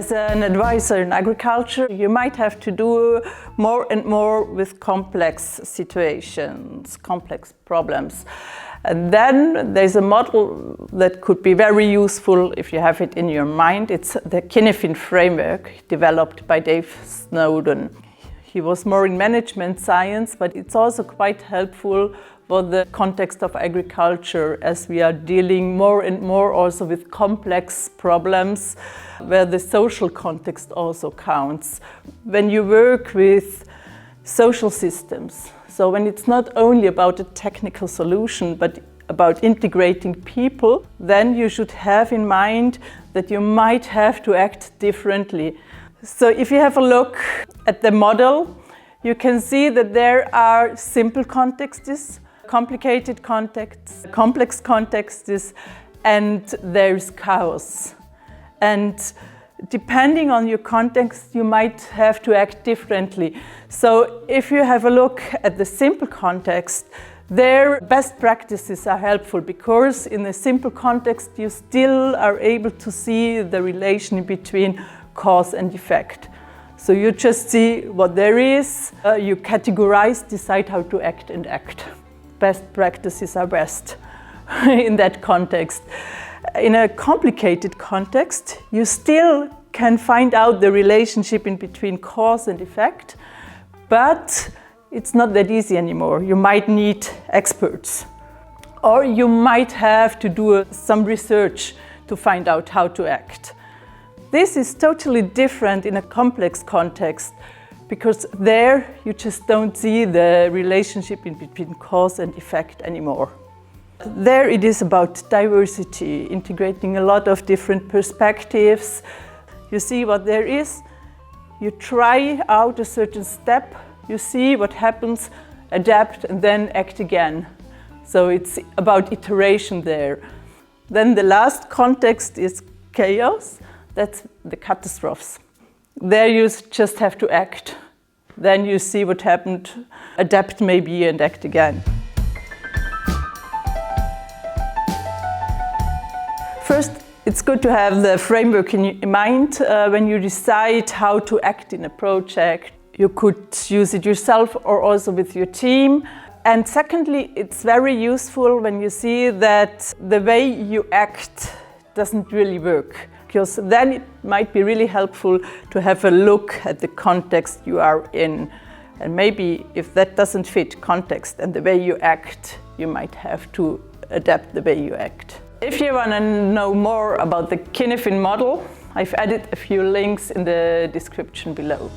As an advisor in agriculture, you might have to do more and more with complex situations, complex problems. And then there's a model that could be very useful if you have it in your mind. It's the Cynefin Framework, developed by Dave Snowden. He was more in management science, but it's also quite helpful for the context of agriculture, as we are dealing more and more also with complex problems where the social context also counts. When you work with social systems, so when it's not only about a technical solution, but about integrating people, then you should have in mind that you might have to act differently. So if you have a look at the model, you can see that there are simple contexts, complicated contexts, complex contexts, and there's chaos. And depending on your context, you might have to act differently. So if you have a look at the simple context, their best practices are helpful because in a simple context, you still are able to see the relation between cause and effect. So you just see what there is, you categorize, decide how to act and act. Best practices are best in that context. In a complicated context, you still can find out the relationship in between cause and effect, but it's not that easy anymore. You might need experts, or you might have to do some research to find out how to act. This is totally different in a complex context, because there you just don't see the relationship in between cause and effect anymore. There it is about diversity, integrating a lot of different perspectives. You see what there is, you try out a certain step, you see what happens, adapt and then act again. So it's about iteration there. Then the last context is chaos, that's the catastrophes. There you just have to act. Then you see what happened, adapt maybe and act again. First, it's good to have the framework in mind when you decide how to act in a project. You could use it yourself or also with your team. And secondly, it's very useful when you see that the way you act doesn't really work, because then it might be really helpful to have a look at the context you are in. And maybe if that doesn't fit context and the way you act, you might have to adapt the way you act. If you want to know more about the Cynefin model, I've added a few links in the description below.